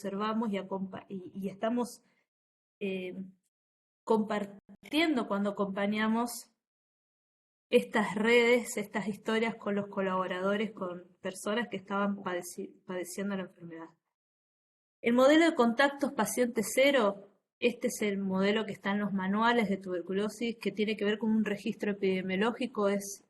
observamos y estamos compartiendo cuando acompañamos estas redes, estas historias con los colaboradores, con personas que estaban padeciendo la enfermedad. El modelo de contactos paciente cero, este es el modelo que está en los manuales de tuberculosis, que tiene que ver con un registro epidemiológico, es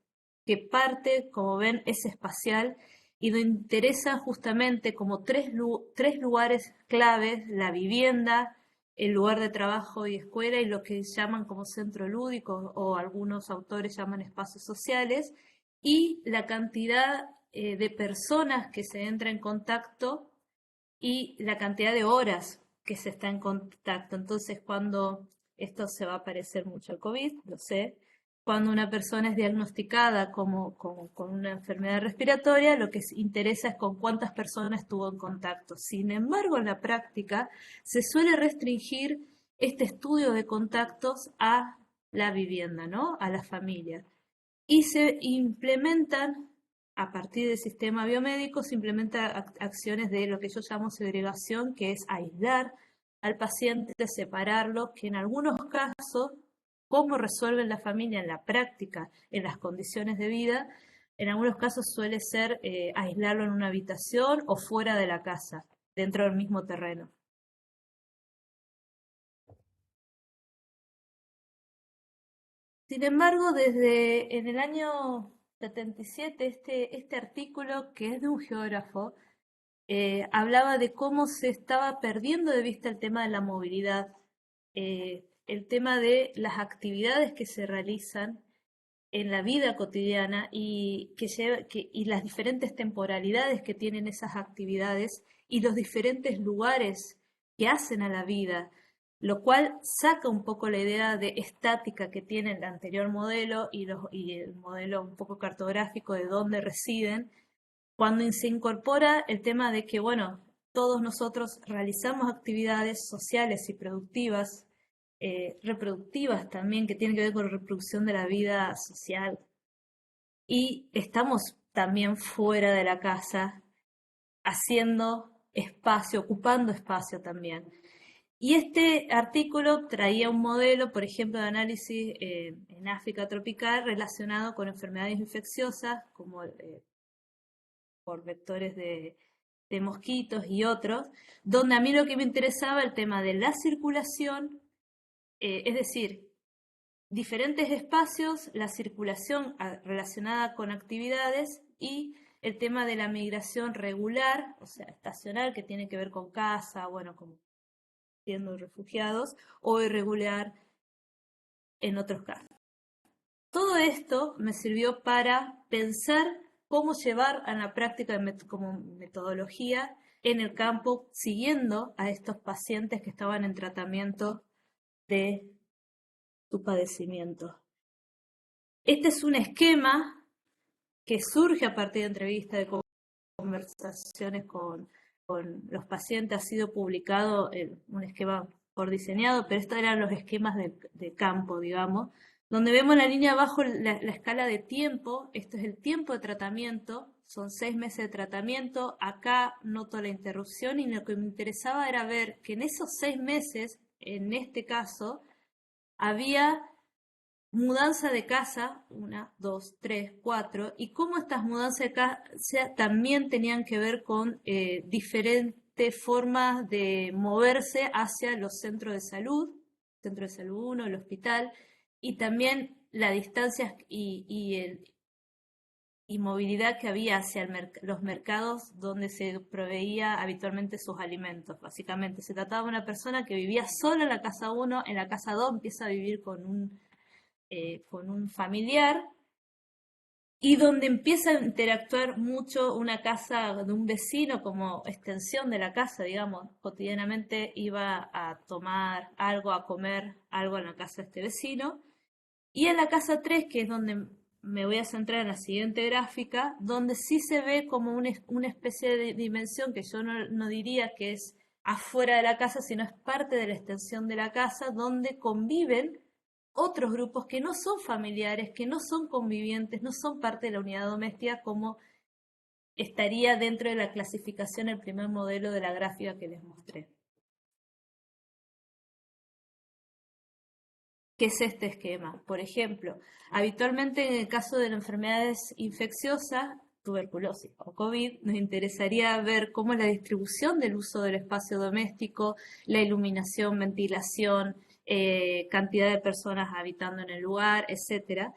que parte, como ven, es espacial y nos interesa justamente como tres lugares claves: la vivienda, el lugar de trabajo y escuela y lo que llaman como centro lúdico o algunos autores llaman espacios sociales, y la cantidad de personas que se entra en contacto y la cantidad de horas que se está en contacto. Entonces, cuando esto se va a parecer mucho al COVID, lo sé, cuando una persona es diagnosticada con una enfermedad respiratoria, lo que interesa es con cuántas personas estuvo en contacto. Sin embargo, en la práctica se suele restringir este estudio de contactos a la vivienda, ¿no? A la familia. Y se implementan, a partir del sistema biomédico, se implementan acciones de lo que yo llamo segregación, que es aislar al paciente, separarlo, que en algunos casos, cómo resuelven la familia en la práctica, en las condiciones de vida, en algunos casos suele ser aislarlo en una habitación o fuera de la casa, dentro del mismo terreno. Sin embargo, desde en el año 77, este artículo, que es de un geógrafo, hablaba de cómo se estaba perdiendo de vista el tema de la movilidad, el tema de las actividades que se realizan en la vida cotidiana y las diferentes temporalidades que tienen esas actividades y los diferentes lugares que hacen a la vida, lo cual saca un poco la idea de estática que tiene el anterior modelo y el modelo un poco cartográfico de dónde residen, cuando se incorpora el tema de que, bueno, todos nosotros realizamos actividades sociales y productivas, reproductivas también, que tienen que ver con la reproducción de la vida social. Y estamos también fuera de la casa, haciendo espacio, ocupando espacio también. Y este artículo traía un modelo, por ejemplo, de análisis en África tropical relacionado con enfermedades infecciosas, como por vectores de mosquitos y otros, donde a mí lo que me interesaba el tema de la circulación, es decir, diferentes espacios, la circulación relacionada con actividades y el tema de la migración regular, o sea, estacional, que tiene que ver con casa, bueno, como siendo refugiados, o irregular en otros casos. Todo esto me sirvió para pensar cómo llevar a la práctica como metodología en el campo, siguiendo a estos pacientes que estaban en tratamiento de su padecimiento. Este es un esquema que surge a partir de entrevistas, de conversaciones con los pacientes. Ha sido publicado un esquema por diseñado, pero estos eran los esquemas de campo, digamos, donde vemos la línea abajo la escala de tiempo. Esto es el tiempo de tratamiento, son 6 meses de tratamiento. Acá noto la interrupción y lo que me interesaba era ver que en esos 6 meses, en este caso, había mudanza de casa, 1, 2, 3, 4, y cómo estas mudanzas de casa también tenían que ver con diferentes formas de moverse hacia los centros de salud, centro de salud 1, el hospital, y también la distancia y movilidad que había hacia los mercados donde se proveía habitualmente sus alimentos. Básicamente se trataba de una persona que vivía sola en la casa 1, en la casa 2 empieza a vivir con un familiar, y donde empieza a interactuar mucho una casa de un vecino como extensión de la casa, digamos. Cotidianamente iba a tomar algo, a comer algo en la casa de este vecino. Y en la casa 3, que es donde me voy a centrar en la siguiente gráfica, donde sí se ve como una especie de dimensión que yo no diría que es afuera de la casa, sino es parte de la extensión de la casa, donde conviven otros grupos que no son familiares, que no son convivientes, no son parte de la unidad doméstica, como estaría dentro de la clasificación el primer modelo de la gráfica que les mostré. ¿Qué es este esquema? Por ejemplo, habitualmente en el caso de las enfermedades infecciosas, tuberculosis o COVID, nos interesaría ver cómo es la distribución del uso del espacio doméstico, la iluminación, ventilación, cantidad de personas habitando en el lugar, etcétera.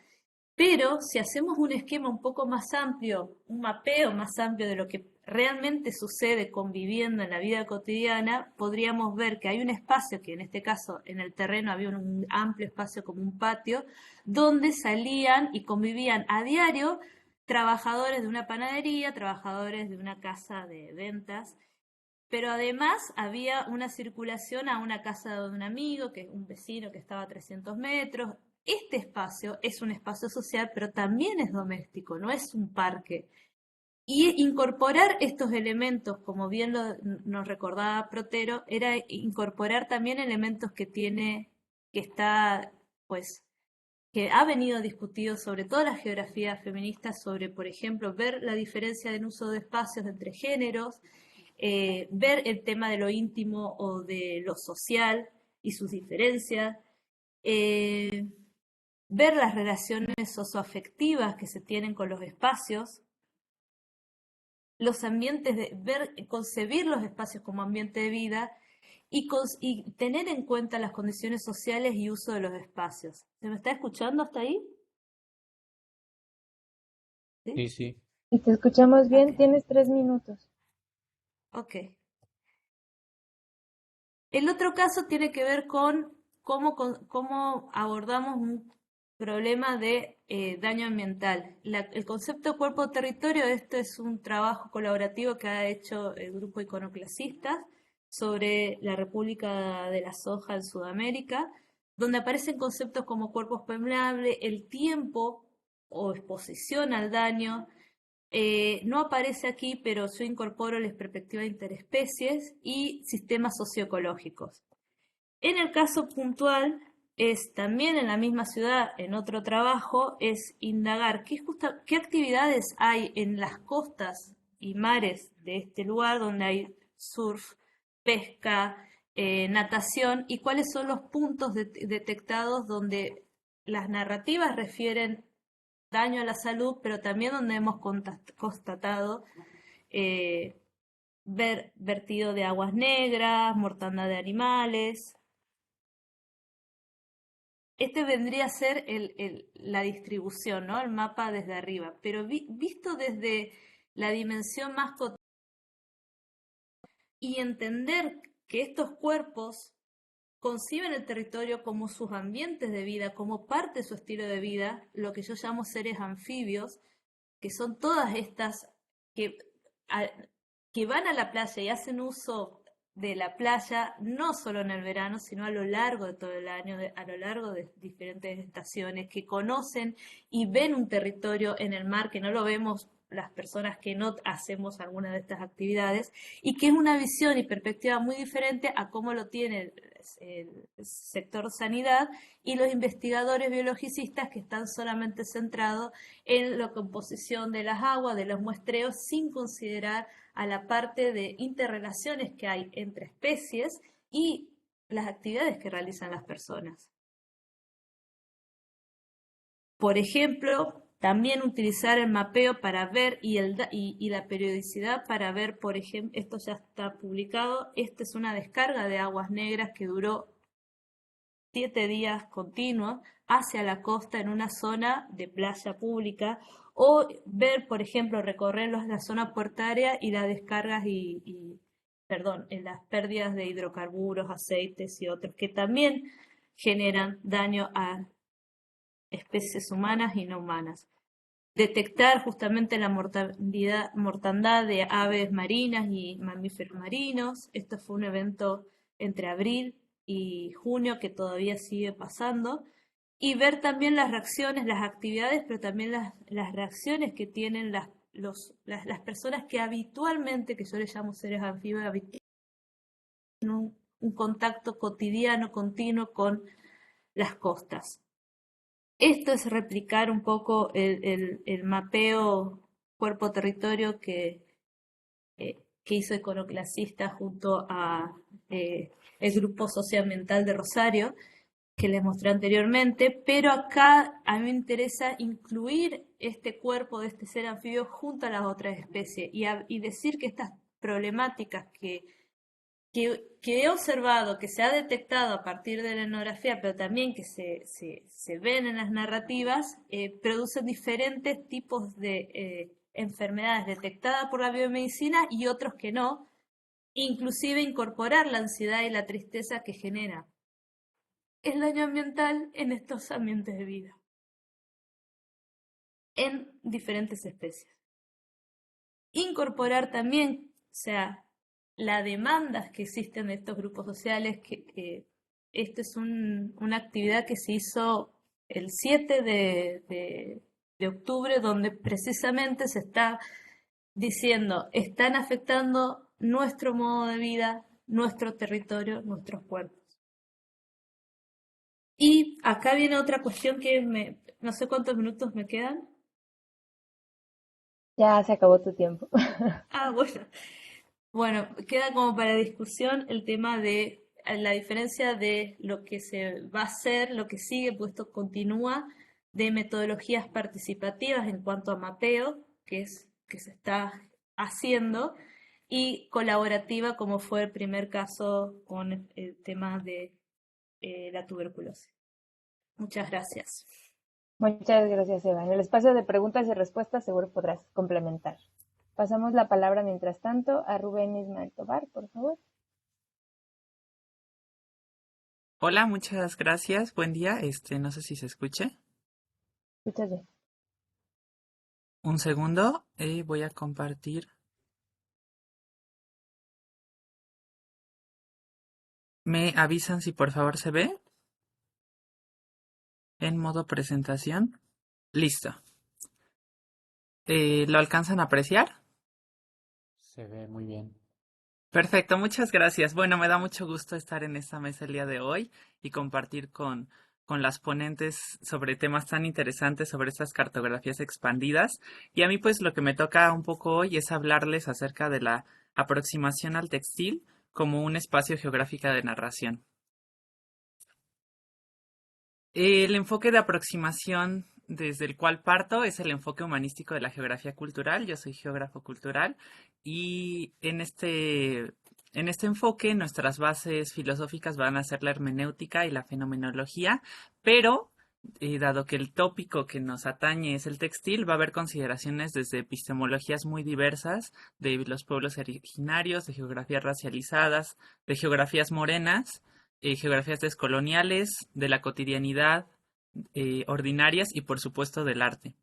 Pero si hacemos un esquema un poco más amplio, un mapeo más amplio de lo que realmente sucede conviviendo en la vida cotidiana, podríamos ver que hay un espacio, que en este caso en el terreno había un amplio espacio como un patio, donde salían y convivían a diario trabajadores de una panadería, trabajadores de una casa de ventas, pero además había una circulación a una casa de un amigo, que es un vecino que estaba a 300 metros. Este espacio es un espacio social, pero también es doméstico, no es un parque. Y incorporar estos elementos, como bien nos recordaba Protero, era incorporar también elementos que tiene, que está, pues, que ha venido discutido sobre toda la geografía feminista, sobre, por ejemplo, ver la diferencia en uso de espacios entre géneros, ver el tema de lo íntimo o de lo social y sus diferencias, eh, ver las relaciones socioafectivas que se tienen con los espacios, los ambientes de ver, concebir los espacios como ambiente de vida y tener en cuenta las condiciones sociales y uso de los espacios. ¿Se me está escuchando hasta ahí? ¿Sí? Sí, sí. Si te escuchamos Ok, bien, tienes 3 minutos. ok. El otro caso tiene que ver con cómo abordamos un problema de daño ambiental. El concepto de cuerpo-territorio, esto es un trabajo colaborativo que ha hecho el grupo Iconoclasistas sobre la República de la Soja en Sudamérica, donde aparecen conceptos como cuerpos permeables, el tiempo o exposición al daño, no aparece aquí, pero yo incorporo las perspectivas de interespecies y sistemas socioecológicos. En el caso puntual, es también en la misma ciudad, en otro trabajo, es indagar qué actividades hay en las costas y mares de este lugar donde hay surf, pesca, natación y cuáles son los puntos detectados donde las narrativas refieren daño a la salud, pero también donde hemos constatado eh, vertido de aguas negras, mortandad de animales. Este vendría a ser la distribución, ¿no? El mapa desde arriba, pero visto desde la dimensión más cotidiana y entender que estos cuerpos conciben el territorio como sus ambientes de vida, como parte de su estilo de vida, lo que yo llamo seres anfibios, que son todas estas que, a- que van a la playa y hacen uso de la playa no solo en el verano, sino a lo largo de todo el año, a lo largo de diferentes estaciones, que conocen y ven un territorio en el mar que no lo vemos las personas que no hacemos alguna de estas actividades y que es una visión y perspectiva muy diferente a cómo lo tiene el sector sanidad y los investigadores biologicistas que están solamente centrados en la composición de las aguas, de los muestreos, sin considerar a la parte de interrelaciones que hay entre especies y las actividades que realizan las personas. Por ejemplo, también utilizar el mapeo para ver y la periodicidad para ver, por ejemplo, esto ya está publicado, esta es una descarga de aguas negras que duró 7 días continuos hacia la costa en una zona de playa pública o ver, por ejemplo, recorrer la zona puertaria y las descargas perdón, en las pérdidas de hidrocarburos, aceites y otros que también generan daño a especies humanas y no humanas. Detectar justamente la mortandad de aves marinas y mamíferos marinos. Esto fue un evento entre abril y junio que todavía sigue pasando. Y ver también las reacciones, las actividades, pero también las reacciones que tienen las personas que habitualmente, que yo les llamo seres anfibios, un contacto cotidiano, continuo con las costas. Esto es replicar un poco el mapeo Cuerpo Territorio que hizo Iconoclasista junto a el Grupo Socioambiental de Rosario, que les mostré anteriormente, pero acá a mí me interesa incluir este cuerpo de este ser anfibio junto a las otras especies y decir que estas problemáticas que he observado, que se ha detectado a partir de la etnografía, pero también que se ven en las narrativas, producen diferentes tipos de enfermedades detectadas por la biomedicina y otros que no, inclusive incorporar la ansiedad y la tristeza que genera el daño ambiental en estos ambientes de vida, en diferentes especies. Incorporar también, o sea, las demandas que existen de estos grupos sociales, que esto es una actividad que se hizo el 7 de octubre, donde precisamente se está diciendo, están afectando nuestro modo de vida, nuestro territorio, nuestros cuerpos. Y acá viene otra cuestión no sé cuántos minutos me quedan. Ya se acabó tu tiempo. Ah, bueno. Bueno, queda como para discusión el tema de la diferencia de lo que se va a hacer, lo que sigue, pues esto continúa, de metodologías participativas en cuanto a mapeo, que es que se está haciendo, y colaborativa, como fue el primer caso con el tema de la tuberculosis. Muchas gracias. Muchas gracias, Eva. En el espacio de preguntas y respuestas seguro podrás complementar. Pasamos la palabra mientras tanto a Rubén Ismael Tobar, por favor. Hola, muchas gracias. Buen día. No sé si se escuche. Escuchas bien. Un segundo. Voy a compartir. ¿Me avisan si por favor se ve? En modo presentación. Listo. ¿Lo alcanzan a apreciar? Se ve muy bien. Perfecto, muchas gracias. Bueno, me da mucho gusto estar en esta mesa el día de hoy y compartir con las ponentes sobre temas tan interesantes, sobre estas cartografías expandidas. Y a mí pues lo que me toca un poco hoy es hablarles acerca de la aproximación al textil como un espacio geográfico de narración. El enfoque de aproximación desde el cual parto es el enfoque humanístico de la geografía cultural. Yo soy geógrafo cultural y en este enfoque nuestras bases filosóficas van a ser la hermenéutica y la fenomenología, pero dado que el tópico que nos atañe es el textil, va a haber consideraciones desde epistemologías muy diversas de los pueblos originarios, de geografías racializadas, de geografías morenas, geografías descoloniales, de la cotidianidad, ordinarias y por supuesto del arte.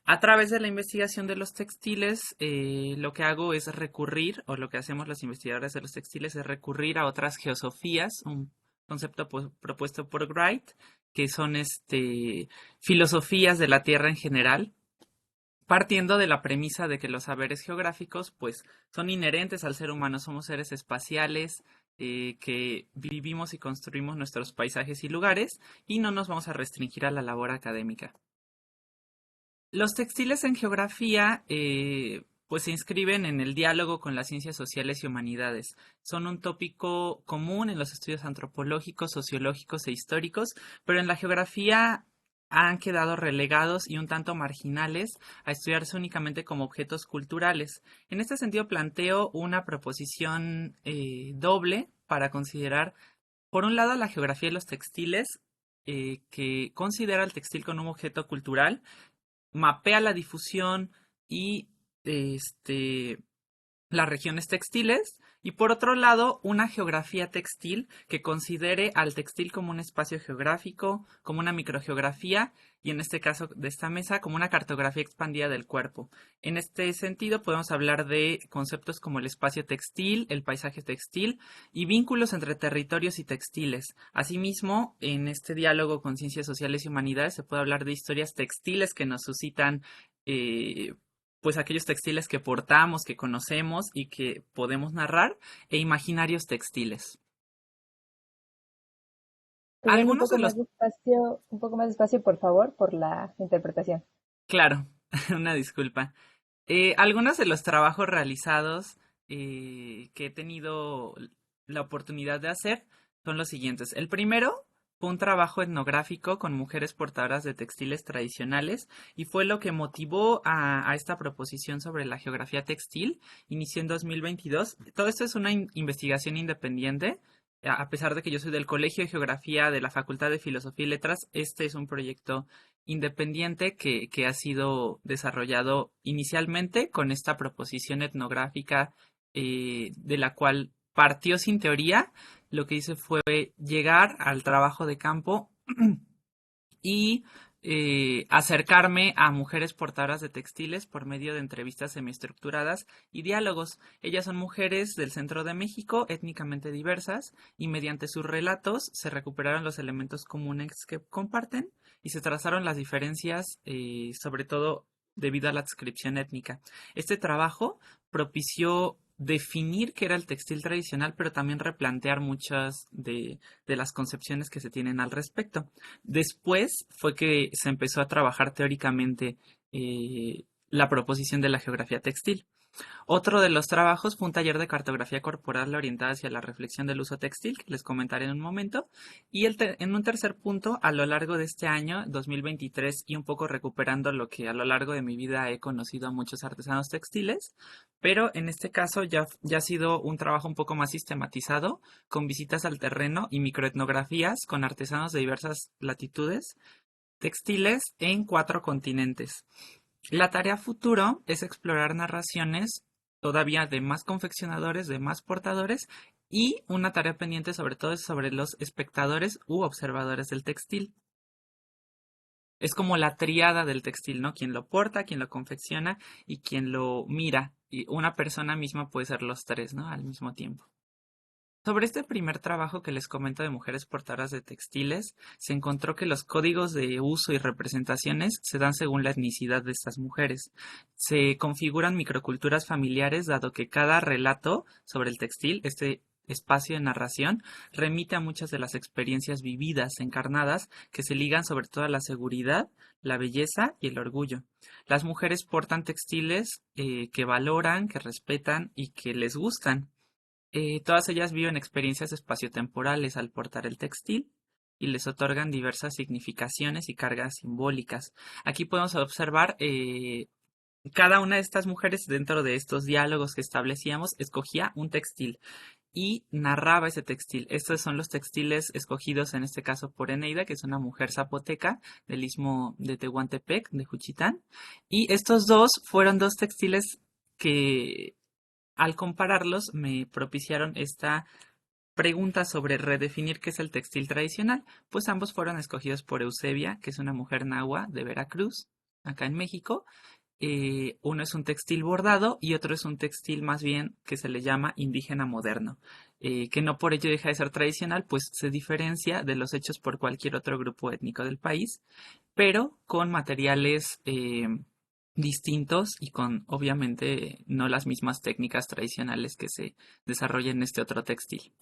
A través de la investigación de los textiles, lo que hago es recurrir, o lo que hacemos los investigadores de los textiles es recurrir a otras geosofías, un concepto propuesto por Wright, que son filosofías de la Tierra en general, partiendo de la premisa de que los saberes geográficos pues son inherentes al ser humano, somos seres espaciales que vivimos y construimos nuestros paisajes y lugares y no nos vamos a restringir a la labor académica. Los textiles en geografía pues se inscriben en el diálogo con las ciencias sociales y humanidades. Son un tópico común en los estudios antropológicos, sociológicos e históricos, pero en la geografía han quedado relegados y un tanto marginales a estudiarse únicamente como objetos culturales. En este sentido planteo una proposición doble para considerar, por un lado, la geografía de los textiles, que considera el textil como un objeto cultural, mapea la difusión y las regiones textiles, y por otro lado, una geografía textil que considere al textil como un espacio geográfico, como una microgeografía, y en este caso de esta mesa, como una cartografía expandida del cuerpo. En este sentido, podemos hablar de conceptos como el espacio textil, el paisaje textil y vínculos entre territorios y textiles. Asimismo, en este diálogo con ciencias sociales y humanidades se puede hablar de historias textiles que nos suscitan pues aquellos textiles que portamos, que conocemos y que podemos narrar, e imaginarios textiles. Rubén, Algunos de los... un poco más despacio, por favor, por la interpretación. Claro, una disculpa. Algunos de los trabajos realizados que he tenido la oportunidad de hacer son los siguientes. El primero fue un trabajo etnográfico con mujeres portadoras de textiles tradicionales y fue lo que motivó a esta proposición sobre la geografía textil. Inició en 2022. Todo esto es una investigación independiente. A pesar de que yo soy del Colegio de Geografía de la Facultad de Filosofía y Letras, este es un proyecto independiente que ha sido desarrollado inicialmente con esta proposición etnográfica de la cual partió sin teoría. Lo que hice fue llegar al trabajo de campo y acercarme a mujeres portadoras de textiles por medio de entrevistas semiestructuradas y diálogos. Ellas son mujeres del centro de México, étnicamente diversas, y mediante sus relatos se recuperaron los elementos comunes que comparten y se trazaron las diferencias, sobre todo debido a la adscripción étnica. Este trabajo propició definir qué era el textil tradicional, pero también replantear muchas de las concepciones que se tienen al respecto. Después fue que se empezó a trabajar teóricamente la proposición de la geografía textil. Otro de los trabajos fue un taller de cartografía corporal orientada hacia la reflexión del uso textil, que les comentaré en un momento. Y en un tercer punto, a lo largo de este año, 2023, y un poco recuperando lo que a lo largo de mi vida he conocido a muchos artesanos textiles, pero en este caso ya ha sido un trabajo un poco más sistematizado, con visitas al terreno y microetnografías con artesanos de diversas latitudes textiles en 4 continentes. La tarea futuro es explorar narraciones todavía de más confeccionadores, de más portadores, y una tarea pendiente sobre todo es sobre los espectadores u observadores del textil. Es como la tríada del textil, ¿no? Quien lo porta, quien lo confecciona y quien lo mira. Y una persona misma puede ser los 3, ¿no? Al mismo tiempo. Sobre este primer trabajo que les comento de mujeres portadoras de textiles, se encontró que los códigos de uso y representaciones se dan según la etnicidad de estas mujeres. Se configuran microculturas familiares, dado que cada relato sobre el textil, este espacio de narración, remite a muchas de las experiencias vividas, encarnadas, que se ligan sobre todo a la seguridad, la belleza y el orgullo. Las mujeres portan textiles que valoran, que respetan y que les gustan. Todas ellas viven experiencias espaciotemporales al portar el textil y les otorgan diversas significaciones y cargas simbólicas. Aquí podemos observar cada una de estas mujeres dentro de estos diálogos que establecíamos escogía un textil y narraba ese textil. Estos son los textiles escogidos en este caso por Eneida, que es una mujer zapoteca del istmo de Tehuantepec, de Juchitán. Y estos dos fueron 2 textiles que al compararlos me propiciaron esta pregunta sobre redefinir qué es el textil tradicional, pues ambos fueron escogidos por Eusebia, que es una mujer nahua de Veracruz, acá en México. Uno es un textil bordado y otro es un textil más bien que se le llama indígena moderno, que no por ello deja de ser tradicional, pues se diferencia de los hechos por cualquier otro grupo étnico del país, pero con materiales distintos y con obviamente no las mismas técnicas tradicionales que se desarrollan en este otro textil.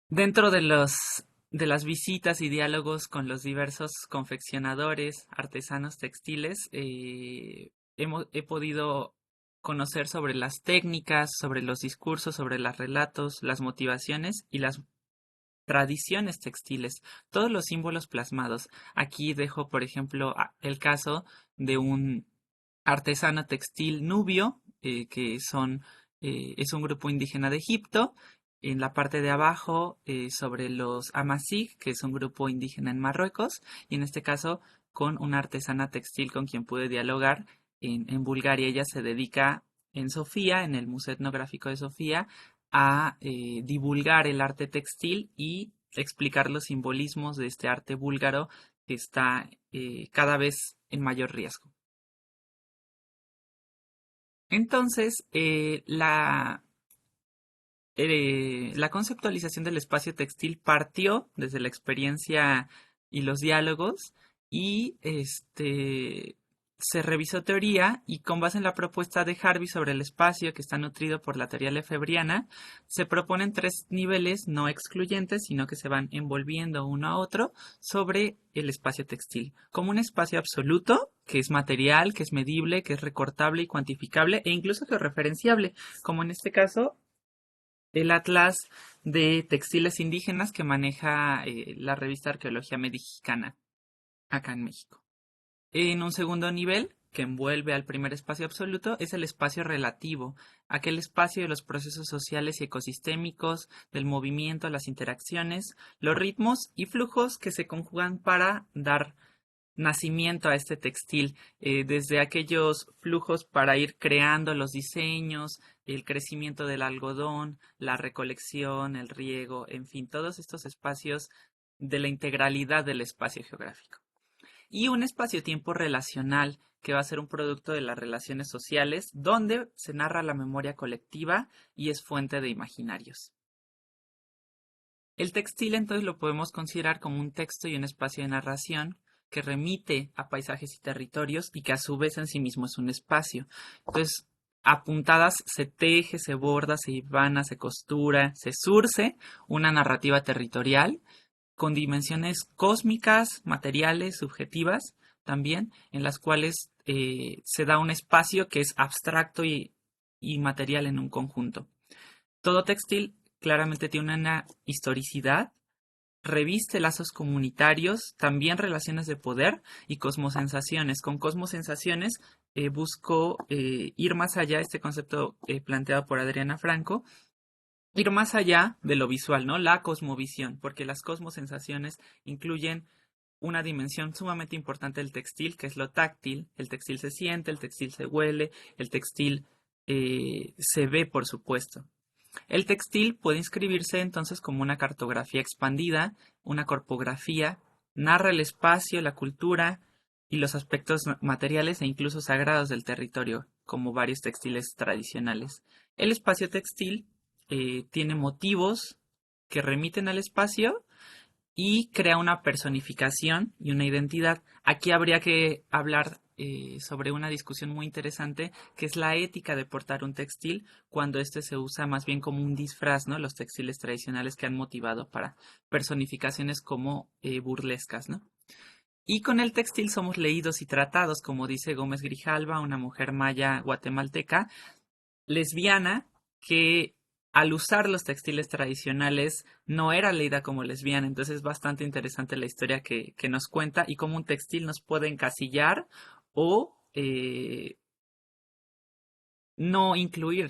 Dentro de las visitas y diálogos con los diversos confeccionadores, artesanos textiles, he podido conocer sobre las técnicas, sobre los discursos, sobre los relatos, las motivaciones y las tradiciones textiles, todos los símbolos plasmados. Aquí dejo, por ejemplo, el caso de un artesano textil nubio, es un grupo indígena de Egipto. En la parte de abajo, sobre los Amazigh, que es un grupo indígena en Marruecos, y en este caso con una artesana textil con quien pude dialogar en Bulgaria. Ella se dedica en Sofía, en el Museo Etnográfico de Sofía, a divulgar el arte textil y explicar los simbolismos de este arte búlgaro que está cada vez en mayor riesgo. Entonces, la conceptualización del espacio textil partió desde la experiencia y los diálogos y se revisó teoría y con base en la propuesta de Harvey sobre el espacio que está nutrido por la teoría lefebvriana, se proponen 3 niveles no excluyentes, sino que se van envolviendo uno a otro sobre el espacio textil, como un espacio absoluto que es material, que es medible, que es recortable y cuantificable e incluso georreferenciable, como en este caso el Atlas de Textiles Indígenas que maneja la revista Arqueología Mexicana acá en México. En un segundo nivel, que envuelve al primer espacio absoluto, es el espacio relativo, aquel espacio de los procesos sociales y ecosistémicos, del movimiento, las interacciones, los ritmos y flujos que se conjugan para dar nacimiento a este textil, desde aquellos flujos para ir creando los diseños, el crecimiento del algodón, la recolección, el riego, en fin, todos estos espacios de la integralidad del espacio geográfico. Y un espacio-tiempo relacional, que va a ser un producto de las relaciones sociales, donde se narra la memoria colectiva y es fuente de imaginarios. El textil entonces lo podemos considerar como un texto y un espacio de narración que remite a paisajes y territorios y que a su vez en sí mismo es un espacio. Entonces, a puntadas se teje, se borda, se hibana, se costura, se surce una narrativa territorial con dimensiones cósmicas, materiales, subjetivas también, en las cuales se da un espacio que es abstracto y material en un conjunto. Todo textil claramente tiene una historicidad, reviste lazos comunitarios, también relaciones de poder y cosmosensaciones. Con cosmosensaciones busco ir más allá, este concepto planteado por Adriana Franco, ir más allá de lo visual, ¿no? La cosmovisión, porque las cosmosensaciones incluyen una dimensión sumamente importante del textil, que es lo táctil. El textil se siente, el textil se huele, el textil se ve, por supuesto. El textil puede inscribirse entonces como una cartografía expandida, una corpografía, narra el espacio, la cultura y los aspectos materiales e incluso sagrados del territorio, como varios textiles tradicionales. El espacio textil tiene motivos que remiten al espacio y crea una personificación y una identidad. Aquí habría que hablar sobre una discusión muy interesante que es la ética de portar un textil cuando este se usa más bien como un disfraz, ¿no? Los textiles tradicionales que han motivado para personificaciones como burlescas, ¿no? Y con el textil somos leídos y tratados, como dice Gómez Grijalva, una mujer maya guatemalteca, lesbiana, que al usar los textiles tradicionales no era leída como lesbiana. Entonces es bastante interesante la historia que nos cuenta y cómo un textil nos puede encasillar o no incluir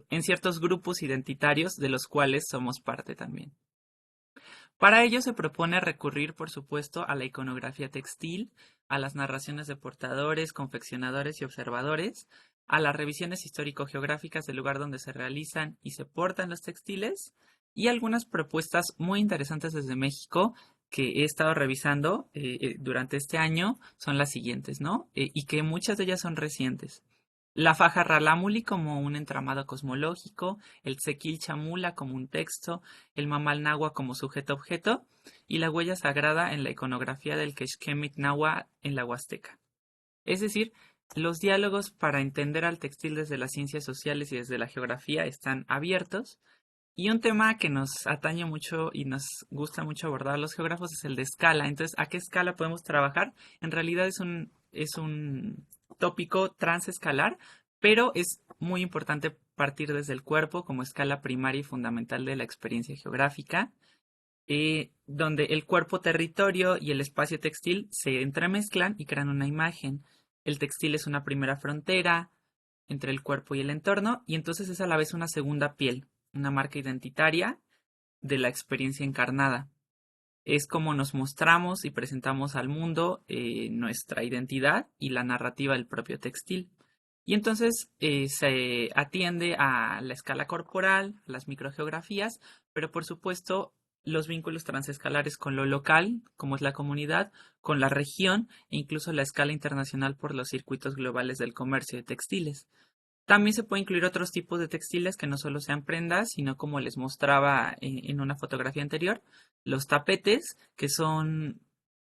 en ciertos grupos identitarios de los cuales somos parte también. Para ello se propone recurrir, por supuesto, a la iconografía textil, a las narraciones de portadores, confeccionadores y observadores, a las revisiones histórico-geográficas del lugar donde se realizan y se portan los textiles, y algunas propuestas muy interesantes desde México que he estado revisando durante este año son las siguientes, ¿no? Y que muchas de ellas son recientes. La faja ralámuli como un entramado cosmológico, el tzequil chamula como un texto, el mamal nahua como sujeto-objeto y la huella sagrada en la iconografía del Quexquemit nahua en la Huasteca. Es decir, los diálogos para entender al textil desde las ciencias sociales y desde la geografía están abiertos. Y un tema que nos atañe mucho y nos gusta mucho abordar a los geógrafos es el de escala. Entonces, ¿a qué escala podemos trabajar? En realidad es un tópico transescalar, pero es muy importante partir desde el cuerpo como escala primaria y fundamental de la experiencia geográfica, donde el cuerpo territorio y el espacio textil se entremezclan y crean una imagen. El textil es una primera frontera entre el cuerpo y el entorno, y entonces es a la vez una segunda piel, una marca identitaria de la experiencia encarnada. Es como nos mostramos y presentamos al mundo nuestra identidad y la narrativa del propio textil. Y entonces se atiende a la escala corporal, a las microgeografías, pero por supuesto los vínculos transescalares con lo local, como es la comunidad, con la región e incluso la escala internacional por los circuitos globales del comercio de textiles. También se puede incluir otros tipos de textiles que no solo sean prendas, sino como les mostraba en una fotografía anterior, los tapetes, que son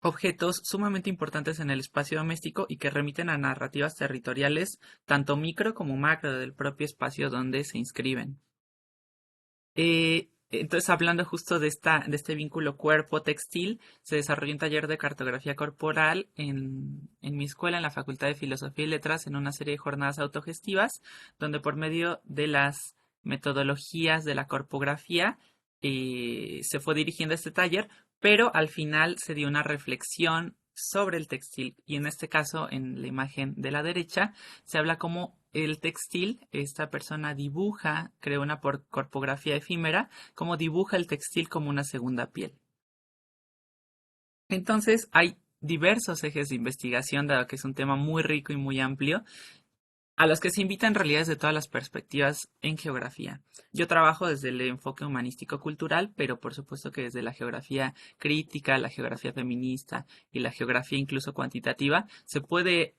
objetos sumamente importantes en el espacio doméstico y que remiten a narrativas territoriales, tanto micro como macro del propio espacio donde se inscriben. Entonces, hablando justo de este vínculo cuerpo-textil, se desarrolló un taller de cartografía corporal en mi escuela, en la Facultad de Filosofía y Letras, en una serie de jornadas autogestivas, donde por medio de las metodologías de la corpografía se fue dirigiendo este taller, pero al final se dio una reflexión sobre el textil, y en este caso, en la imagen de la derecha, se habla como el textil, esta persona dibuja, crea una corpografía efímera, como dibuja el textil como una segunda piel. Entonces, hay diversos ejes de investigación, dado que es un tema muy rico y muy amplio, a los que se invitan realidades de todas las perspectivas en geografía. Yo trabajo desde el enfoque humanístico-cultural, pero por supuesto que desde la geografía crítica, la geografía feminista y la geografía incluso cuantitativa, se puede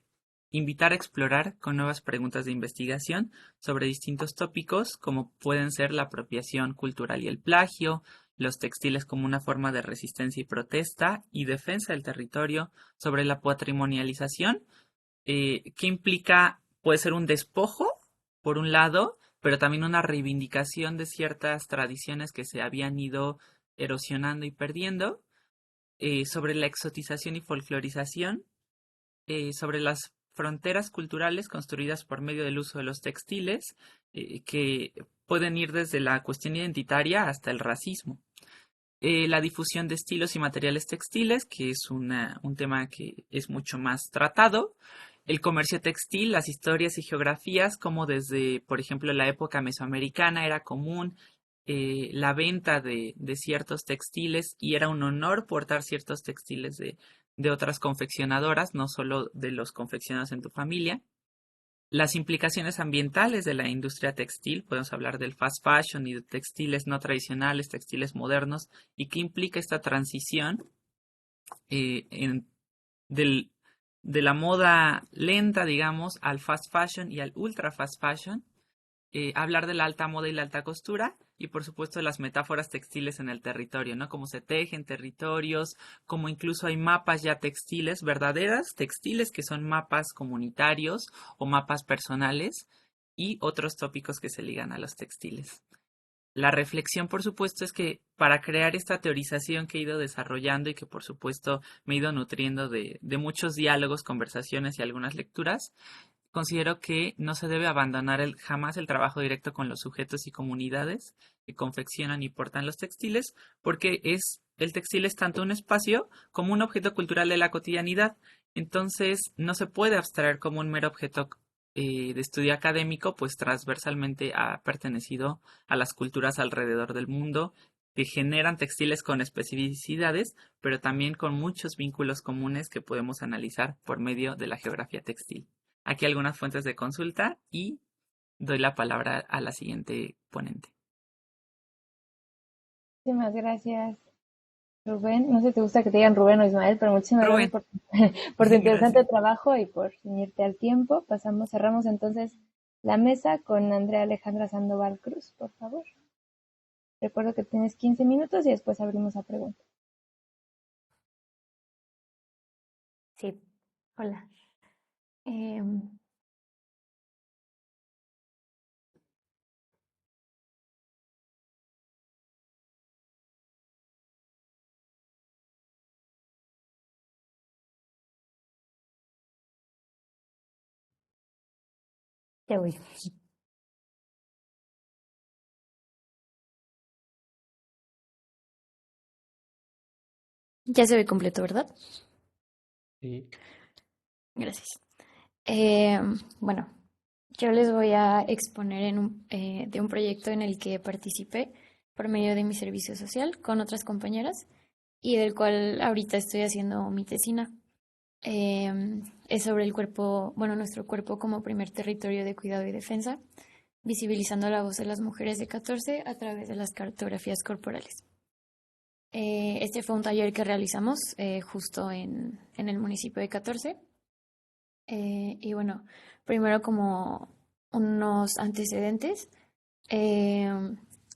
invitar a explorar con nuevas preguntas de investigación sobre distintos tópicos, como pueden ser la apropiación cultural y el plagio, los textiles como una forma de resistencia y protesta y defensa del territorio, sobre la patrimonialización, que implica, puede ser un despojo, por un lado, pero también una reivindicación de ciertas tradiciones que se habían ido erosionando y perdiendo, sobre la exotización y folclorización, sobre las fronteras culturales construidas por medio del uso de los textiles, que pueden ir desde la cuestión identitaria hasta el racismo. La difusión de estilos y materiales textiles, que es un tema que es mucho más tratado. El comercio textil, las historias y geografías, como desde, por ejemplo, la época mesoamericana era común la venta de ciertos textiles, y era un honor portar ciertos textiles de otras confeccionadoras, no solo de los confeccionados en tu familia. Las implicaciones ambientales de la industria textil, podemos hablar del fast fashion y de textiles no tradicionales, textiles modernos, y qué implica esta transición eh, en- del- de la moda lenta, digamos, al fast fashion y al ultra fast fashion. Hablar de la alta moda y la alta costura, y por supuesto de las metáforas textiles en el territorio, ¿no? Cómo se tejen territorios, cómo incluso hay mapas ya textiles, verdaderas textiles que son mapas comunitarios o mapas personales, y otros tópicos que se ligan a los textiles. La reflexión, por supuesto, es que para crear esta teorización que he ido desarrollando, y que por supuesto me he ido nutriendo de muchos diálogos, conversaciones y algunas lecturas, considero que no se debe abandonar jamás el trabajo directo con los sujetos y comunidades que confeccionan y portan los textiles, porque el textil es tanto un espacio como un objeto cultural de la cotidianidad. Entonces, no se puede abstraer como un mero objeto de estudio académico, pues transversalmente ha pertenecido a las culturas alrededor del mundo, que generan textiles con especificidades, pero también con muchos vínculos comunes que podemos analizar por medio de la geografía textil. Aquí algunas fuentes de consulta, y doy la palabra a la siguiente ponente. Muchísimas gracias, Rubén. No sé si te gusta que te digan Rubén o Ismael, pero muchísimas gracias Rubén, por tu interesante gracias. trabajo y por ceñirte al tiempo. Cerramos entonces la mesa con Andrea Alejandra Sandoval Cruz, por favor. Recuerdo que tienes 15 minutos y después abrimos a preguntas. Sí, hola. Ya voy. Ya se ve completo, ¿verdad? Sí, Gracias. Bueno, yo les voy a exponer de un proyecto en el que participé por medio de mi servicio social con otras compañeras y del cual ahorita estoy haciendo mi tesina. Es sobre el cuerpo, bueno, nuestro cuerpo como primer territorio de cuidado y defensa, visibilizando la voz de las mujeres de 14 a través de las cartografías corporales. Este fue un taller que realizamos justo en el municipio de 14. Y bueno, primero como unos antecedentes, eh,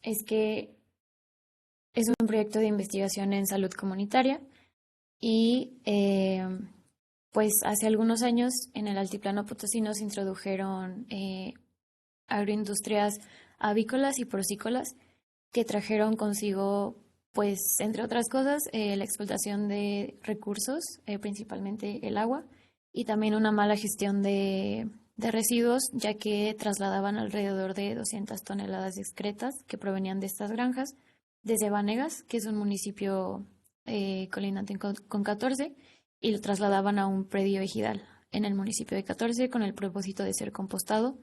es que es un proyecto de investigación en salud comunitaria y pues hace algunos años en el altiplano potosino se introdujeron agroindustrias avícolas y porcícolas que trajeron consigo, pues, entre otras cosas, la explotación de recursos, principalmente el agua, y también una mala gestión de residuos, ya que trasladaban alrededor de 200 toneladas de excretas que provenían de estas granjas desde Vanegas, que es un municipio colindante con 14, y lo trasladaban a un predio ejidal en el municipio de 14 con el propósito de ser compostado.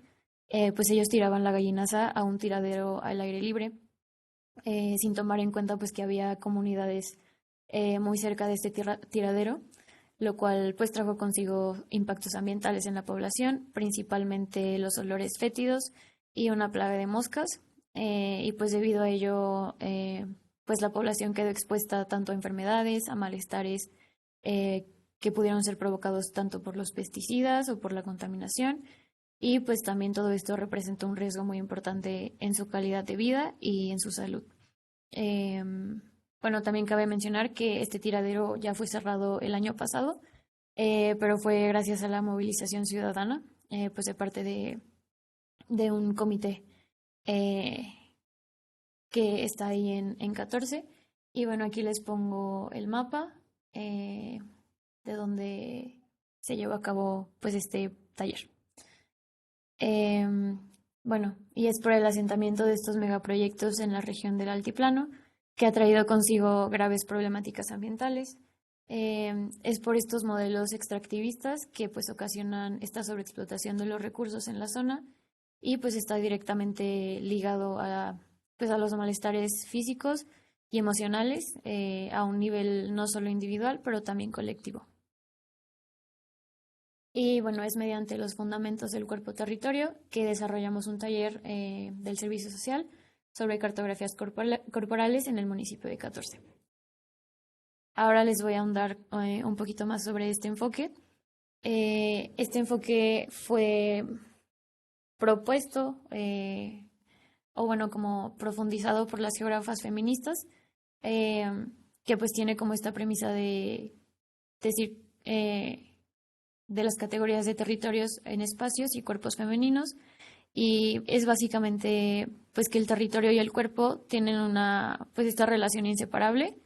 Pues ellos tiraban la gallinaza a un tiradero al aire libre, sin tomar en cuenta pues que había comunidades muy cerca de este tiradero, lo cual pues trajo consigo impactos ambientales en la población, principalmente los olores fétidos y una plaga de moscas, y pues debido a ello pues la población quedó expuesta tanto a enfermedades, a malestares que pudieron ser provocados tanto por los pesticidas o por la contaminación, y pues también todo esto representó un riesgo muy importante en su calidad de vida y en su salud. Bueno, también cabe mencionar que este tiradero ya fue cerrado el año pasado, pero fue gracias a la movilización ciudadana, pues de parte de un comité eh, que está ahí en 14. Y bueno, aquí les pongo el mapa de donde se llevó a cabo pues este taller. Bueno, y es por el asentamiento de estos megaproyectos en la región del Altiplano que ha traído consigo graves problemáticas ambientales. Es por estos modelos extractivistas que pues ocasionan esta sobreexplotación de los recursos en la zona, y pues está directamente ligado a, pues, a los malestares físicos y emocionales a un nivel no solo individual, pero también colectivo. Y bueno, es mediante los fundamentos del cuerpo territorio que desarrollamos un taller del servicio social sobre cartografías corporales en el municipio de 14. Ahora les voy a ahondar un poquito más sobre este enfoque. Este enfoque fue propuesto o bueno, como profundizado por las geógrafas feministas, que pues tiene como esta premisa de decir de las categorías de territorios en espacios y cuerpos femeninos, y es básicamente pues que el territorio y el cuerpo tienen una pues esta relación inseparable,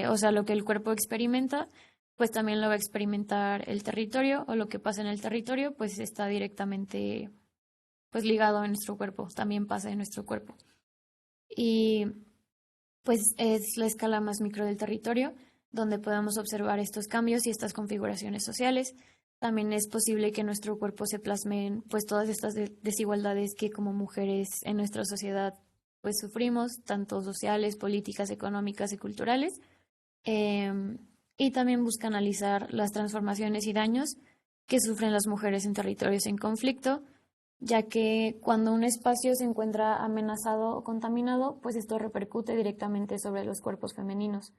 o sea, lo que el cuerpo experimenta pues también lo va a experimentar el territorio, o lo que pasa en el territorio pues está directamente pues ligado a nuestro cuerpo, también pasa en nuestro cuerpo. Y pues es la escala más micro del territorio donde podamos observar estos cambios y estas configuraciones sociales. También es posible que en nuestro cuerpo se plasmen pues todas estas desigualdades que como mujeres en nuestra sociedad pues sufrimos, tanto sociales, políticas, económicas y culturales. Y también busca analizar las transformaciones y daños que sufren las mujeres en territorios en conflicto, ya que cuando un espacio se encuentra amenazado o contaminado, pues esto repercute directamente sobre los cuerpos femeninos,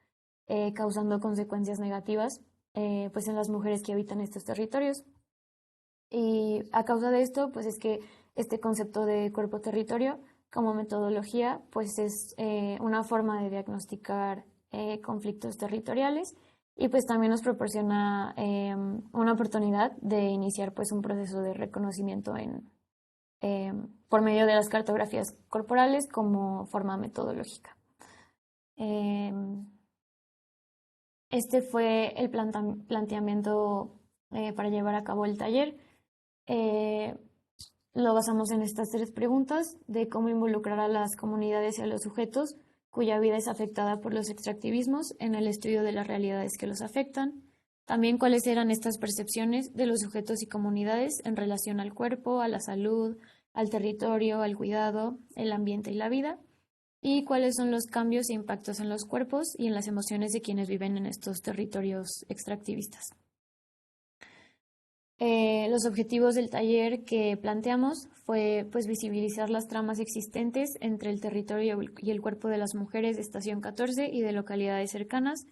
causando consecuencias negativas pues en las mujeres que habitan estos territorios. Y a causa de esto, pues es que este concepto de cuerpo-territorio como metodología, pues es una forma de diagnosticar conflictos territoriales, y pues también nos proporciona una oportunidad de iniciar pues un proceso de reconocimiento por medio de las cartografías corporales como forma metodológica. Este fue el planteamiento para llevar a cabo el taller. Lo basamos en estas 3 preguntas de cómo involucrar a las comunidades y a los sujetos cuya vida es afectada por los extractivismos en el estudio de las realidades que los afectan. También cuáles eran estas percepciones de los sujetos y comunidades en relación al cuerpo, a la salud, al territorio, al cuidado, el ambiente y la vida, y cuáles son los cambios e impactos en los cuerpos y en las emociones de quienes viven en estos territorios extractivistas. Los objetivos del taller que planteamos fue pues visibilizar las tramas existentes entre el territorio y el cuerpo de las mujeres de Estación 14 y de localidades cercanas.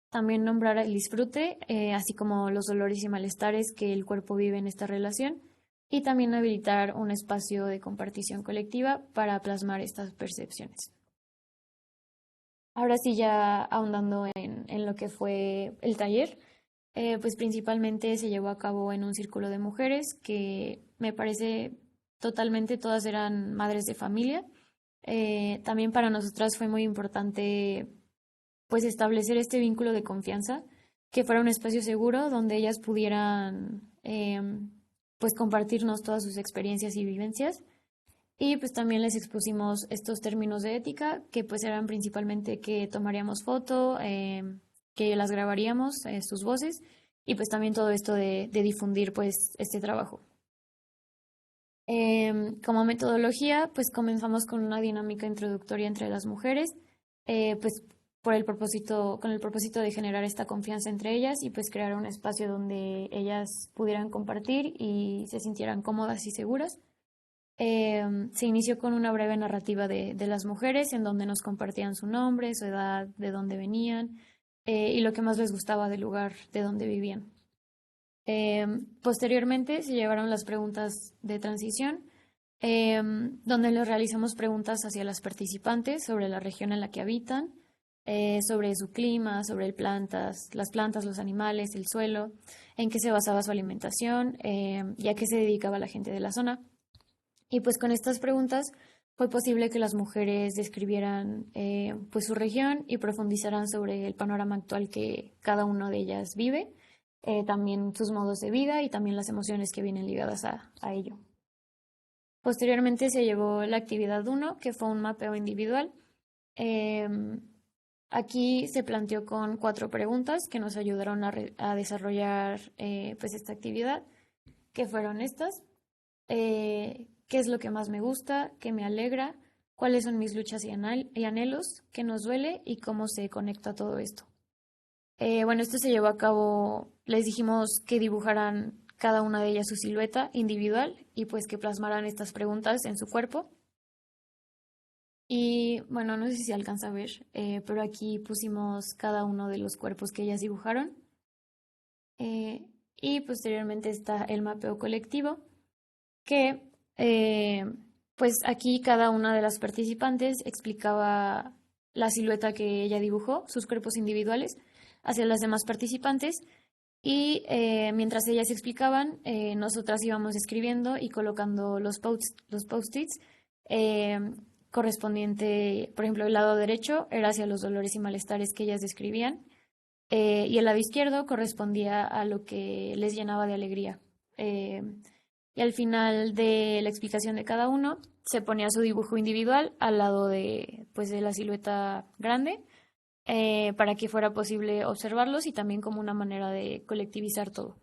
También nombrar el disfrute, así como los dolores y malestares que el cuerpo vive en esta relación, y también habilitar un espacio de compartición colectiva para plasmar estas percepciones. Ahora sí, ya ahondando en lo que fue el taller, pues principalmente se llevó a cabo en un círculo de mujeres que me parece totalmente todas eran madres de familia, También para nosotras fue muy importante pues establecer este vínculo de confianza, que fuera un espacio seguro donde ellas pudieran pues compartirnos todas sus experiencias y vivencias. Y pues también les expusimos estos términos de ética, que pues eran principalmente que tomaríamos foto, que las grabaríamos, sus voces, y pues también todo esto de difundir pues este trabajo. Como metodología, pues comenzamos con una dinámica introductoria entre las mujeres, pues con el propósito de generar esta confianza entre ellas y pues crear un espacio donde ellas pudieran compartir y se sintieran cómodas y seguras. Se inició con una breve narrativa de las mujeres en donde nos compartían su nombre, su edad, de dónde venían y lo que más les gustaba del lugar de donde vivían. Posteriormente se llevaron las preguntas de transición, donde les realizamos preguntas hacia las participantes sobre la región en la que habitan, sobre su clima, sobre las plantas, los animales, el suelo, en qué se basaba su alimentación y a qué se dedicaba la gente de la zona. Y pues con estas preguntas fue posible que las mujeres describieran pues su región y profundizaran sobre el panorama actual que cada una de ellas vive, también sus modos de vida y también las emociones que vienen ligadas a ello. Posteriormente se llevó la actividad 1, que fue un mapeo individual. Aquí se planteó con 4 preguntas que nos ayudaron a desarrollar pues esta actividad, que fueron estas. ¿Qué es lo que más me gusta? ¿Qué me alegra? ¿Cuáles son mis luchas y anhelos? ¿Qué nos duele? ¿Y cómo se conecta todo esto? Bueno, esto se llevó a cabo, les dijimos que dibujaran cada una de ellas su silueta individual y pues que plasmaran estas preguntas en su cuerpo. Y bueno, no sé si se alcanza a ver, pero aquí pusimos cada uno de los cuerpos que ellas dibujaron. Y posteriormente está el mapeo colectivo, que pues aquí cada una de las participantes explicaba la silueta que ella dibujó, sus cuerpos individuales, hacia las demás participantes y mientras ellas explicaban, nosotras íbamos escribiendo y colocando los post-its correspondiente, por ejemplo, el lado derecho era hacia los dolores y malestares que ellas describían y el lado izquierdo correspondía a lo que les llenaba de alegría. Y al final de la explicación de cada uno, se ponía su dibujo individual al lado pues, de la silueta grande para que fuera posible observarlos y también como una manera de colectivizar todo.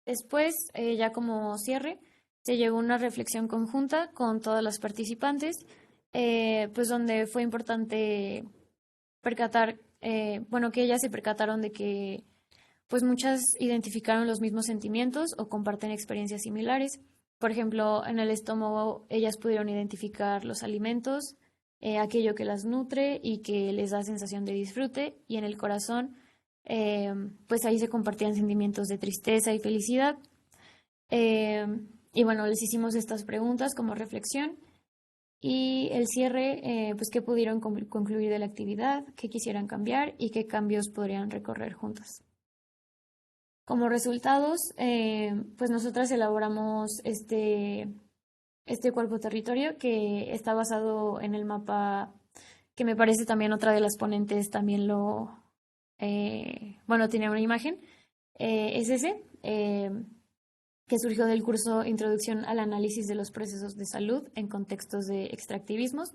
Después, ya como cierre, se llegó a una reflexión conjunta con todas las participantes, pues donde fue importante percatar, bueno, que ellas se percataron de que pues muchas identificaron los mismos sentimientos o comparten experiencias similares. Por ejemplo, en el estómago ellas pudieron identificar los alimentos, aquello que las nutre y que les da sensación de disfrute, y en el corazón, pues ahí se compartían sentimientos de tristeza y felicidad. Y bueno, les hicimos estas preguntas como reflexión y el cierre, pues qué pudieron concluir de la actividad, qué quisieran cambiar y qué cambios podrían recorrer juntas. Como resultados, pues nosotras elaboramos este cuerpo territorio que está basado en el mapa, que me parece también otra de las ponentes también bueno, tiene una imagen, es ese, que surgió del curso Introducción al Análisis de los Procesos de Salud en Contextos de Extractivismos.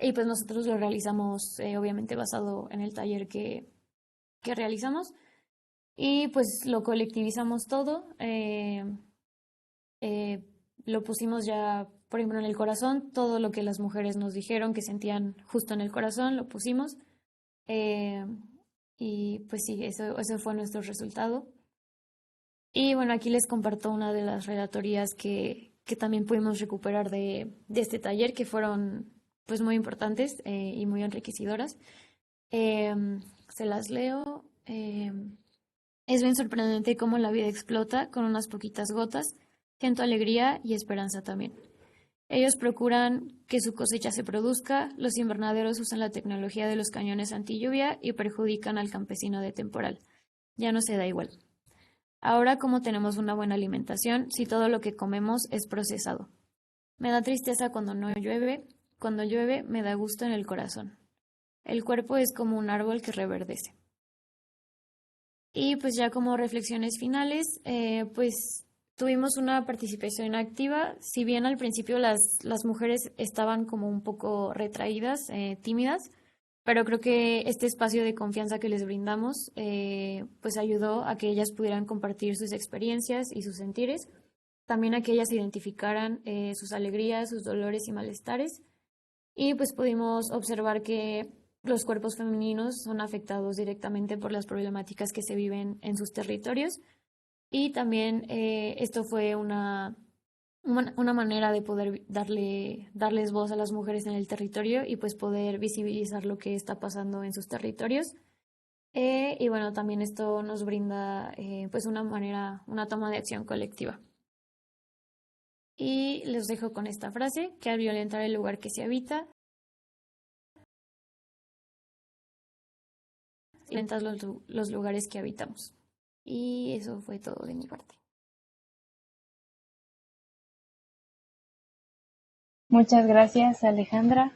Y pues nosotros lo realizamos, obviamente, basado en el taller que realizamos. Y pues lo colectivizamos todo, lo pusimos ya, por ejemplo, en el corazón, todo lo que las mujeres nos dijeron que sentían justo en el corazón, lo pusimos. Y pues sí, eso fue nuestro resultado. Y bueno, aquí les comparto una de las relatorías que también pudimos recuperar de este taller, que fueron pues muy importantes y muy enriquecedoras. Se las leo. Es bien sorprendente cómo la vida explota con unas poquitas gotas, siento alegría y esperanza también. Ellos procuran que su cosecha se produzca, los invernaderos usan la tecnología de los cañones antilluvia y perjudican al campesino de temporal. Ya no se da igual. Ahora, ¿cómo tenemos una buena alimentación si todo lo que comemos es procesado? Me da tristeza cuando no llueve, cuando llueve me da gusto en el corazón. El cuerpo es como un árbol que reverdece. Y pues ya como reflexiones finales, pues tuvimos una participación activa. Si bien al principio las mujeres estaban como un poco retraídas, tímidas, pero creo que este espacio de confianza que les brindamos pues ayudó a que ellas pudieran compartir sus experiencias y sus sentires, también a que ellas identificaran sus alegrías, sus dolores y malestares, y pues pudimos observar que los cuerpos femeninos son afectados directamente por las problemáticas que se viven en sus territorios, y también esto fue una manera de poder darles voz a las mujeres en el territorio y pues poder visibilizar lo que está pasando en sus territorios. Y bueno, también esto nos brinda pues una toma de acción colectiva. Y les dejo con esta frase, que al violentar el lugar que se habita, violentas los lugares que habitamos. Y eso fue todo de mi parte. Muchas gracias, Alejandra.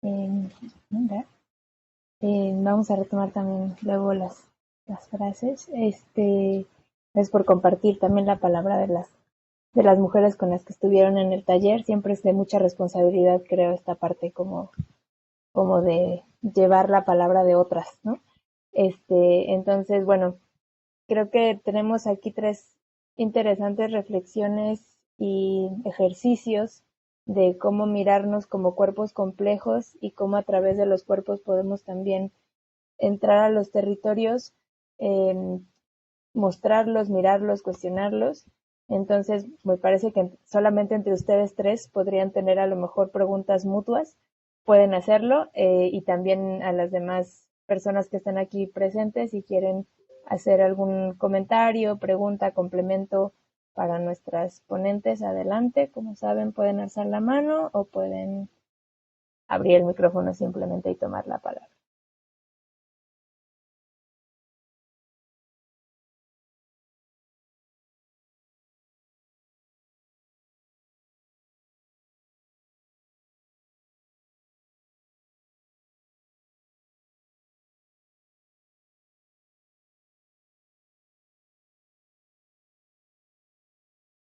Mira, vamos a retomar también luego las frases. Es por compartir también la palabra de las mujeres con las que estuvieron en el taller. Siempre es de mucha responsabilidad, creo, esta parte como de llevar la palabra de otras, ¿no? Entonces, bueno, creo que tenemos aquí 3 interesantes reflexiones y ejercicios de cómo mirarnos como cuerpos complejos y cómo a través de los cuerpos podemos también entrar a los territorios, mostrarlos, mirarlos, cuestionarlos. Entonces, me parece que solamente entre ustedes 3 podrían tener a lo mejor preguntas mutuas. Pueden hacerlo, y también a las demás personas que están aquí presentes, si quieren hacer algún comentario, pregunta, complemento para nuestras ponentes, adelante. Como saben, pueden alzar la mano o pueden abrir el micrófono simplemente y tomar la palabra.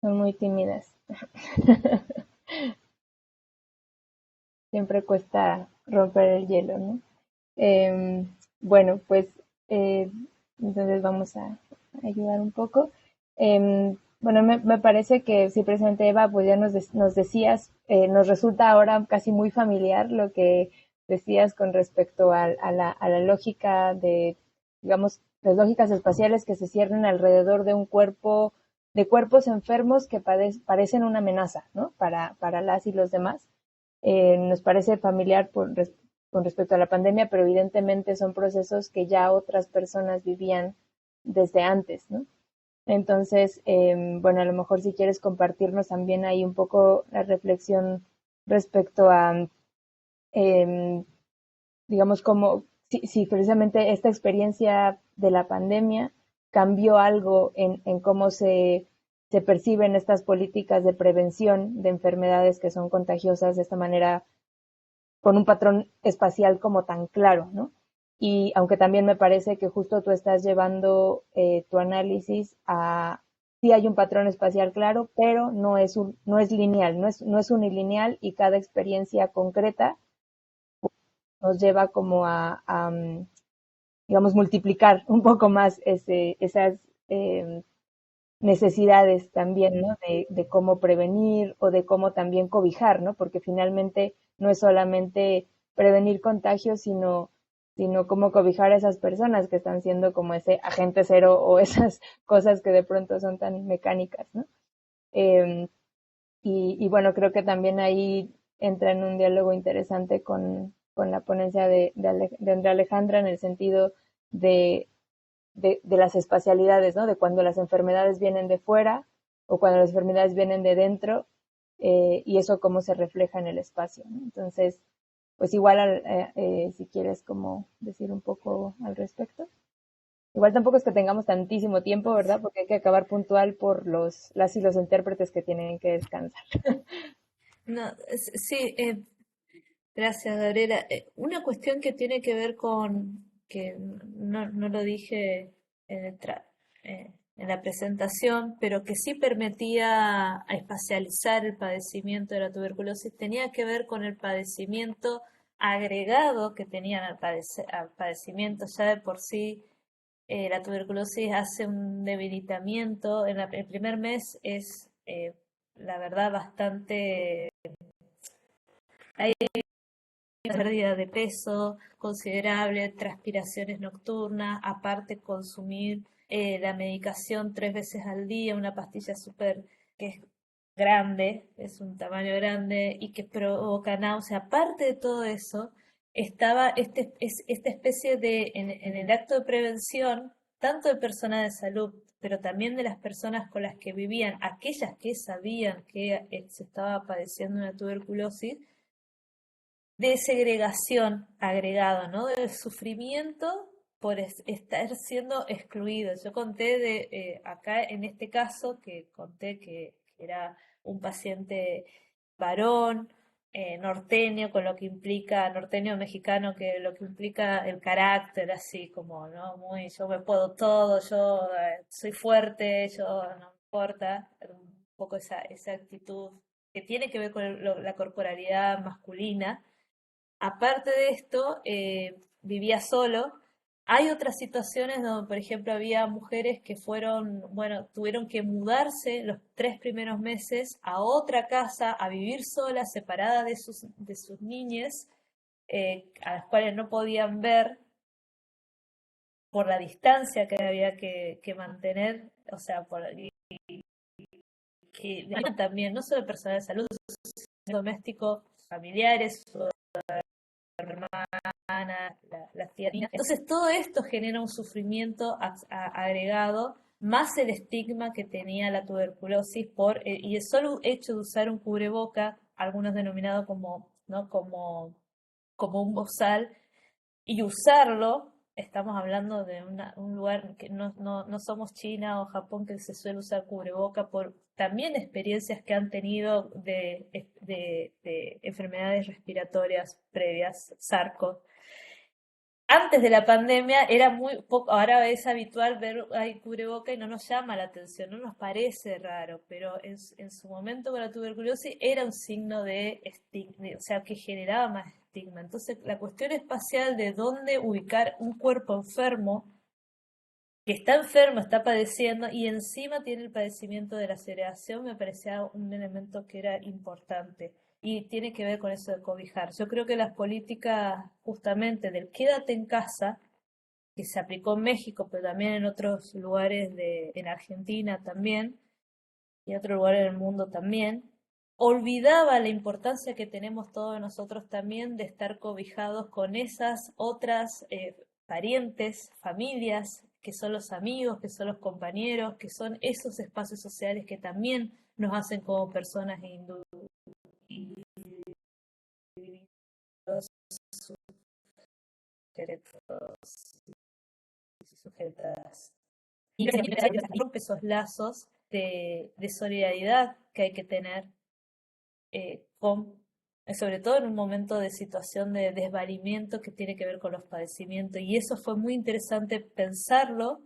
Son muy tímidas. Siempre cuesta romper el hielo, ¿no? Bueno, pues entonces vamos a ayudar un poco. Bueno, me parece que sí, precisamente Eva, pues ya nos decías, nos resulta ahora casi muy familiar lo que decías con respecto a la lógica de, digamos, las lógicas espaciales que se cierran alrededor de un cuerpo, de cuerpos enfermos que parecen una amenaza, ¿no? Para las y los demás. Nos parece familiar con respecto a la pandemia, pero evidentemente son procesos que ya otras personas vivían desde antes, ¿no? Entonces, bueno, a lo mejor si quieres compartirnos también ahí un poco la reflexión respecto a, digamos, como si precisamente esta experiencia de la pandemia cambió algo en cómo se perciben estas políticas de prevención de enfermedades que son contagiosas de esta manera, con un patrón espacial como tan claro, ¿no? Y aunque también me parece que justo tú estás llevando tu análisis a, sí hay un patrón espacial claro, pero no es lineal, no es unilineal, y cada experiencia concreta nos lleva como digamos, multiplicar un poco más esas necesidades también, ¿no? De cómo prevenir o de cómo también cobijar, ¿no? Porque finalmente no es solamente prevenir contagios, sino cómo cobijar a esas personas que están siendo como ese agente cero o esas cosas que de pronto son tan mecánicas, ¿no? Eh, y bueno, creo que también ahí entra en un diálogo interesante con la ponencia de Andrea Alejandra, en el sentido de de las espacialidades, ¿no? De cuando las enfermedades vienen de fuera o cuando las enfermedades vienen de dentro, y eso cómo se refleja en el espacio, ¿no? Entonces, pues igual si quieres como decir un poco al respecto. Igual tampoco es que tengamos tantísimo tiempo, ¿verdad? Porque hay que acabar puntual por las y los intérpretes que tienen que descansar. No, sí, gracias, Gabriela. Una cuestión que tiene que ver con, que no lo dije en, en la presentación, pero que sí permitía a espacializar el padecimiento de la tuberculosis, tenía que ver con el padecimiento agregado que tenían al padecimiento ya de por sí. La tuberculosis hace un debilitamiento. El primer mes es, la verdad, bastante... Hay pérdida de peso considerable, transpiraciones nocturnas, aparte consumir la medicación 3 veces al día, una pastilla súper que es grande, es un tamaño grande y que provoca náusea. Aparte de todo eso, estaba esta especie de, en el acto de prevención, tanto de personal de salud, pero también de las personas con las que vivían, aquellas que sabían que se estaba padeciendo una tuberculosis, de segregación agregado, ¿no? Del sufrimiento por estar siendo excluido. Yo conté acá en este caso, que conté que era un paciente varón, norteño, con lo que implica, norteño mexicano, que lo que implica el carácter, así como, ¿no? Muy, yo me puedo todo, yo soy fuerte, yo no me importa, un poco esa actitud que tiene que ver con la corporalidad masculina. Aparte de esto, vivía solo. Hay otras situaciones donde, por ejemplo, había mujeres que fueron, bueno, tuvieron que mudarse los 3 primeros meses a otra casa, a vivir solas, separadas de sus niñas, a las cuales no podían ver por la distancia que había que mantener, o sea, y también, no solo el personal de salud, domésticos, familiares, las tías. Entonces todo esto genera un sufrimiento agregado, más el estigma que tenía la tuberculosis y el solo hecho de usar un cubreboca, algunos denominados como, ¿no? como un bozal, y usarlo, estamos hablando de un lugar que no somos China o Japón, que se suele usar cubreboca por también experiencias que han tenido de enfermedades respiratorias previas, SARS-CoV. Antes de la pandemia era muy poco, ahora es habitual ver hay cubreboca y no nos llama la atención, no nos parece raro, pero en su momento con la tuberculosis era un signo de estigma, o sea, que generaba más estigma. Entonces, la cuestión espacial de dónde ubicar un cuerpo enfermo, que está enfermo, está padeciendo y encima tiene el padecimiento de la segregación, me parecía un elemento que era importante y tiene que ver con eso de cobijar. Yo creo que las políticas justamente del quédate en casa, que se aplicó en México, pero también en otros lugares en Argentina también, y en otros lugares del mundo también, olvidaba la importancia que tenemos todos nosotros también de estar cobijados con esas otras parientes, familias, que son los amigos, que son los compañeros, que son esos espacios sociales que también nos hacen como personas individuos sujetos y sujetas. Y rompe esos lazos de solidaridad que hay que tener sobre todo en un momento de situación de desvalimiento que tiene que ver con los padecimientos. Y eso fue muy interesante pensarlo.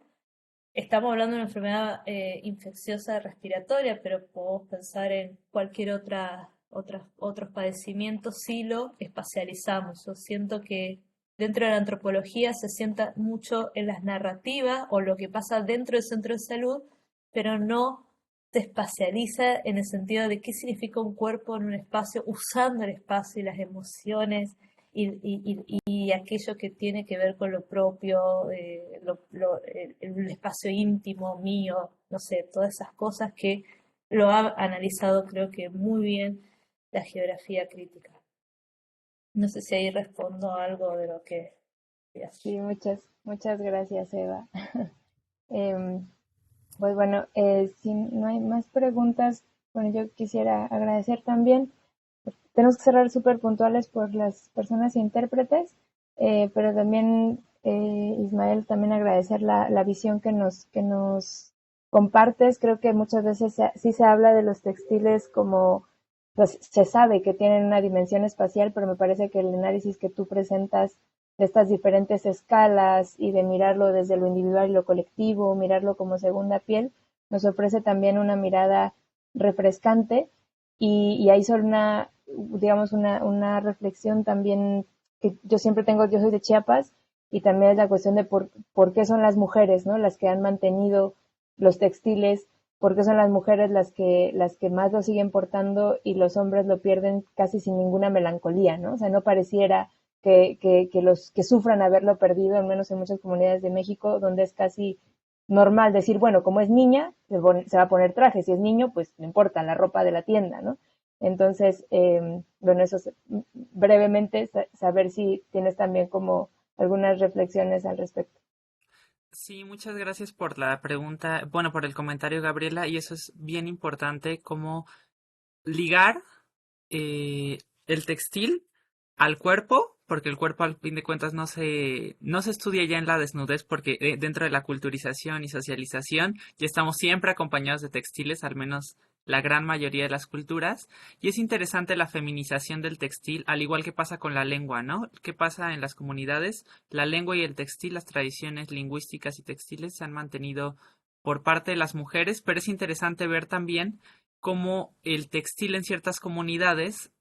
Estamos hablando de una enfermedad infecciosa respiratoria, pero podemos pensar en cualquier otros padecimientos si lo espacializamos. Yo siento que dentro de la antropología se sienta mucho en las narrativas o lo que pasa dentro del centro de salud, pero no se espacializa en el sentido de qué significa un cuerpo en un espacio, usando el espacio y las emociones y aquello que tiene que ver con lo propio, el espacio íntimo mío, no sé, todas esas cosas que lo ha analizado creo que muy bien la geografía crítica. No sé si ahí respondo algo de lo que... Sí, muchas gracias, Eva. Em, Pues bueno, si no hay más preguntas, bueno, yo quisiera agradecer también. Tenemos que cerrar súper puntuales por las personas intérpretes, pero también Ismael, también agradecer la visión que nos compartes. Creo que muchas veces sí se habla de los textiles como, pues se sabe que tienen una dimensión espacial, pero me parece que el análisis que tú presentas de estas diferentes escalas y de mirarlo desde lo individual y lo colectivo, mirarlo como segunda piel, nos ofrece también una mirada refrescante y ahí son digamos, una reflexión también que yo siempre tengo. Yo soy de Chiapas y también es la cuestión de por qué son las mujeres, ¿no? Las que han mantenido los textiles, por qué son las mujeres las que más lo siguen portando y los hombres lo pierden casi sin ninguna melancolía, ¿no? O sea, no pareciera que los que sufran haberlo perdido, al menos en muchas comunidades de México, donde es casi normal decir, bueno, como es niña, se va a poner traje, si es niño, pues no importa, la ropa de la tienda, ¿no? Entonces, bueno, eso es, brevemente, saber si tienes también como algunas reflexiones al respecto. Sí, muchas gracias por la pregunta, bueno, por el comentario, Gabriela, y eso es bien importante, como ligar el textil al cuerpo, porque el cuerpo al fin de cuentas no se estudia ya en la desnudez, porque dentro de la culturización y socialización ya estamos siempre acompañados de textiles, al menos la gran mayoría de las culturas, y es interesante la feminización del textil, al igual que pasa con la lengua, ¿no? ¿Qué pasa en las comunidades? La lengua y el textil, las tradiciones lingüísticas y textiles se han mantenido por parte de las mujeres, pero es interesante ver también cómo el textil en ciertas comunidades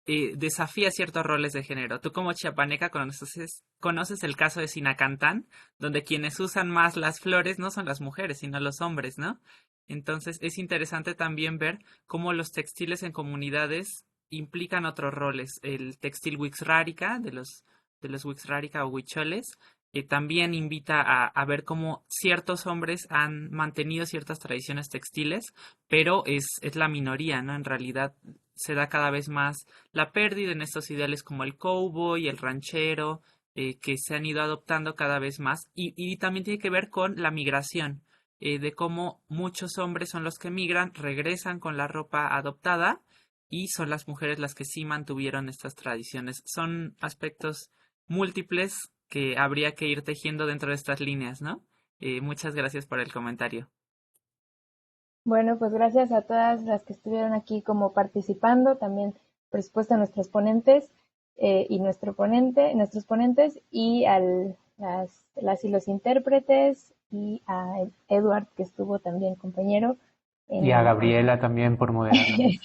desafía ciertos roles de género. Tú como chiapaneca conoces el caso de Sinacantán, donde quienes usan más las flores no son las mujeres, sino los hombres, ¿no? Entonces es interesante también ver cómo los textiles en comunidades implican otros roles. El textil wixárika de los wixárika o huicholes también invita a ver cómo ciertos hombres han mantenido ciertas tradiciones textiles, pero es la minoría, ¿no? En realidad se da cada vez más la pérdida en estos ideales como el cowboy, el ranchero, que se han ido adoptando cada vez más. Y también tiene que ver con la migración, de cómo muchos hombres son los que migran, regresan con la ropa adoptada y son las mujeres las que sí mantuvieron estas tradiciones. Son aspectos múltiples que habría que ir tejiendo dentro de estas líneas, ¿no? Muchas gracias por el comentario. Bueno, pues gracias a todas las que estuvieron aquí como participando, también por supuesto a nuestros ponentes y nuestros ponentes y las y los intérpretes y a Edward que estuvo también compañero Y a en, Gabriela también por moderarnos.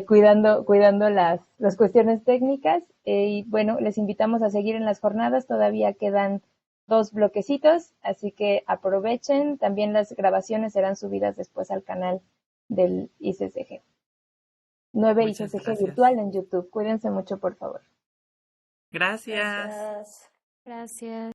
cuidando las cuestiones técnicas. Y bueno, les invitamos a seguir en las jornadas, todavía quedan 2 bloquecitos, así que aprovechen. También las grabaciones serán subidas después al canal del ICCG. 9 Muchas ICCG gracias. virtual en YouTube. Cuídense mucho, por favor. Gracias. Gracias. Gracias.